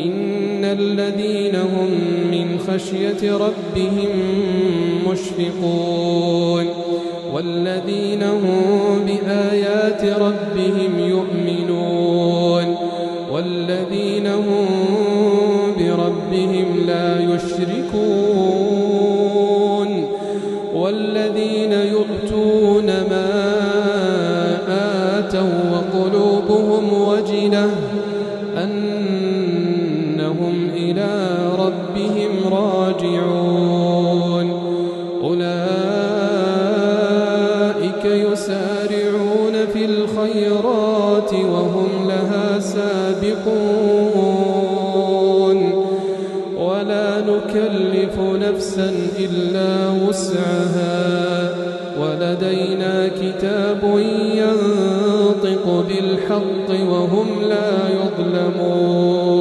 إن الذين هم من خشية ربهم مشفقون والذين هم بآيات ربهم يؤمنون والذين هم بربهم لا يشركون والذين يؤتون ما آتوا وقلوبهم وجلة أنهم إلى ربهم راجعون أولئك يسارعون في الخيرات وهم لها سابقون ولا نكلف نفسا إلا وسعها ولدينا كتاب ينطق بالحق وهم لا يظلمون